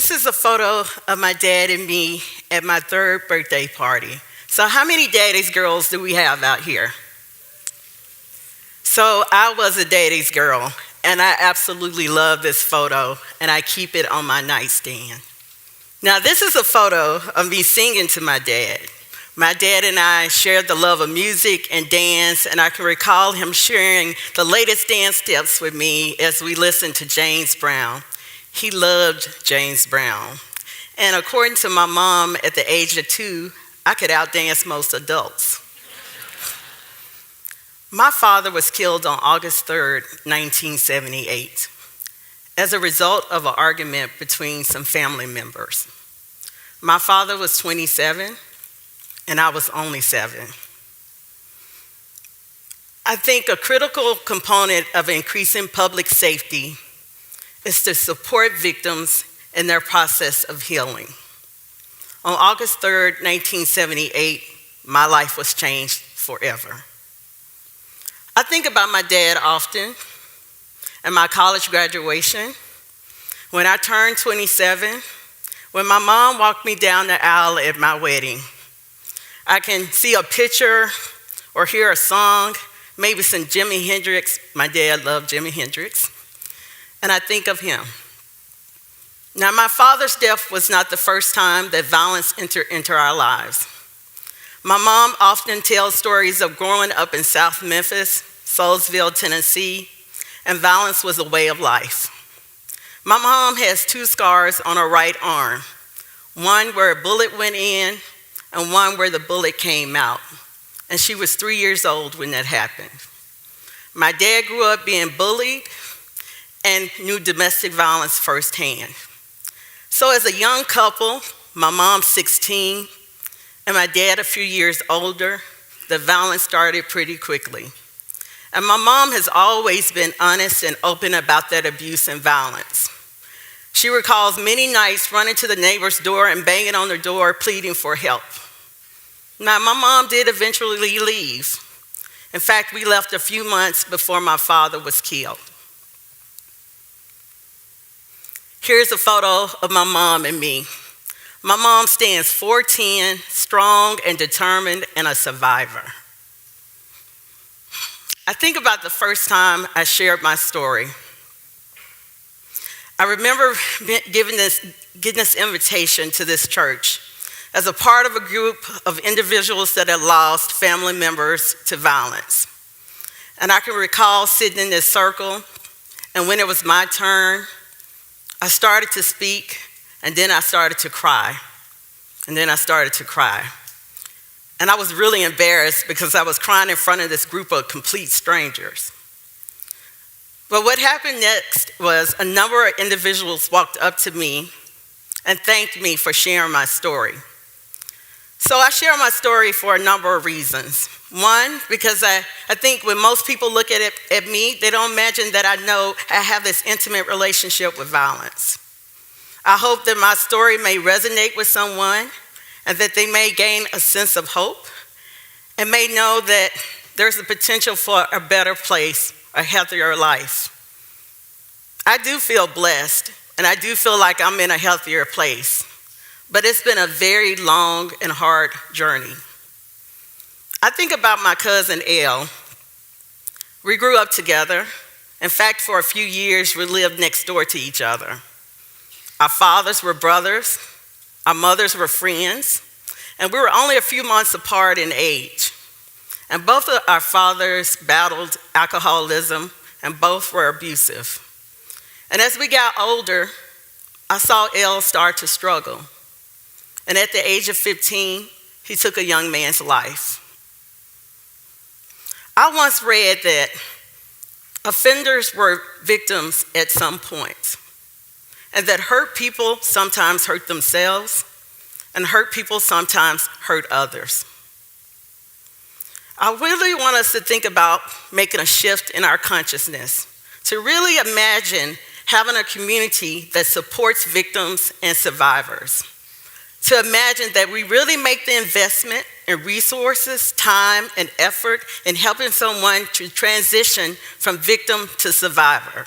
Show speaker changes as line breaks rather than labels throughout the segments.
This is a photo of my dad and me at my third birthday party. So how many daddy's girls do we have out here? So I was a daddy's girl, and I absolutely love this photo, and I keep it on my nightstand. Now this is a photo of me singing to my dad. My dad and I shared the love of music and dance, and I can recall him sharing the latest dance steps with me as we listened to James Brown. He loved James Brown. And according to my mom, at the age of 2, I could outdance most adults. My father was killed on August 3rd, 1978, as a result of an argument between some family members. My father was 27, and I was only 7. I think a critical component of increasing public safety is to support victims in their process of healing. On August 3rd, 1978, my life was changed forever. I think about my dad often and my college graduation, when I turned 27, when my mom walked me down the aisle at my wedding. I can see a picture or hear a song, maybe some Jimi Hendrix. My dad loved Jimi Hendrix. And I think of him. Now, my father's death was not the first time that violence entered into our lives. My mom often tells stories of growing up in South Memphis, Soulsville, Tennessee, and violence was a way of life. My mom has 2 scars on her right arm, one where a bullet went in and one where the bullet came out. And she was 3 years old when that happened. My dad grew up being bullied and knew domestic violence firsthand. So as a young couple, my mom's 16 and my dad a few years older, the violence started pretty quickly. And my mom has always been honest and open about that abuse and violence. She recalls many nights running to the neighbor's door and banging on their door, pleading for help. Now, my mom did eventually leave. In fact, we left a few months before my father was killed. Here's a photo of my mom and me. My mom stands 4'10", strong and determined, and a survivor. I think about the first time I shared my story. I remember getting this invitation to this church as a part of a group of individuals that had lost family members to violence. And I can recall sitting in this circle, and when it was my turn, I started to speak, and then I started to cry, and then I started to cry. And I was really embarrassed because I was crying in front of this group of complete strangers. But what happened next was a number of individuals walked up to me and thanked me for sharing my story. So I share my story for a number of reasons. One, because I think when most people look at me, they don't imagine that I have this intimate relationship with violence. I hope that my story may resonate with someone and that they may gain a sense of hope and may know that there's a potential for a better place, a healthier life. I do feel blessed, and I do feel like I'm in a healthier place, but it's been a very long and hard journey. I think about my cousin Elle. We grew up together. In fact, for a few years, we lived next door to each other. Our fathers were brothers, our mothers were friends, and we were only a few months apart in age. And both of our fathers battled alcoholism, and both were abusive. And as we got older, I saw Elle start to struggle. And at the age of 15, he took a young man's life. I once read that offenders were victims at some point, and that hurt people sometimes hurt themselves, and hurt people sometimes hurt others. I really want us to think about making a shift in our consciousness, to really imagine having a community that supports victims and survivors. To imagine that we really make the investment in resources, time, and effort in helping someone to transition from victim to survivor.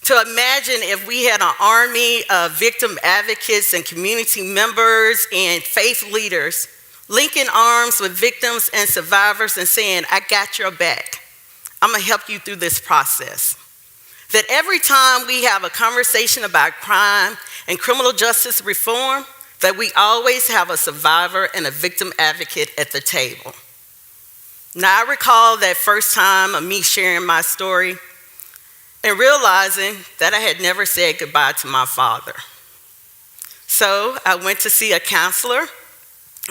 To imagine if we had an army of victim advocates and community members and faith leaders linking arms with victims and survivors and saying, I got your back. I'm gonna help you through this process. That every time we have a conversation about crime and criminal justice reform, that we always have a survivor and a victim advocate at the table. Now I recall that first time of me sharing my story and realizing that I had never said goodbye to my father. So I went to see a counselor,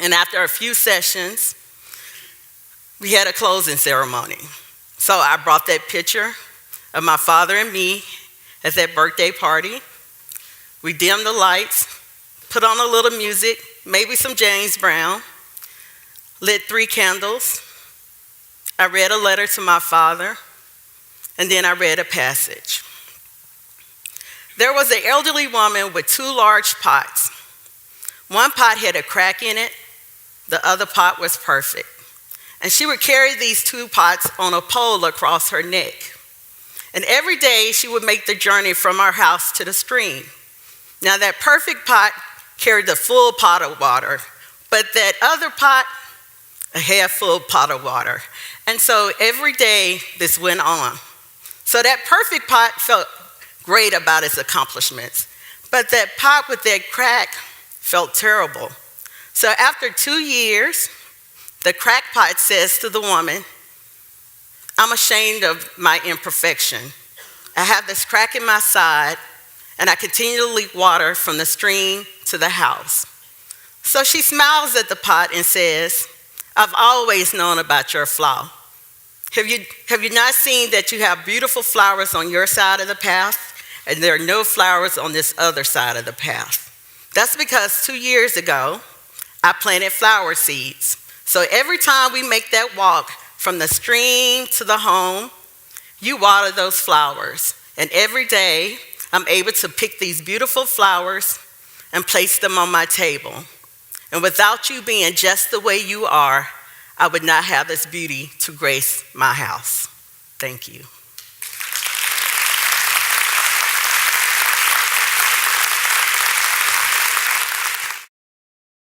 and after a few sessions, we had a closing ceremony. So I brought that picture of my father and me at that birthday party. We dimmed the lights, put on a little music, maybe some James Brown, lit 3 candles. I read a letter to my father, and then I read a passage. There was an elderly woman with 2 large pots. One pot had a crack in it, the other pot was perfect. And she would carry these 2 pots on a pole across her neck. And every day she would make the journey from our house to the stream. Now that perfect pot carried a full pot of water, but that other pot, a half-full pot of water. And so every day this went on. So that perfect pot felt great about its accomplishments, but that pot with that crack felt terrible. So after 2 years, the crack pot says to the woman, I'm ashamed of my imperfection. I have this crack in my side, and I continue to leak water from the stream to the house. So she smiles at the pot and says, I've always known about your flaw. Have you not seen that you have beautiful flowers on your side of the path, and there are no flowers on this other side of the path? That's because 2 years ago, I planted flower seeds. So every time we make that walk from the stream to the home, you water those flowers. And every day, I'm able to pick these beautiful flowers and place them on my table. And without you being just the way you are, I would not have this beauty to grace my house. Thank you.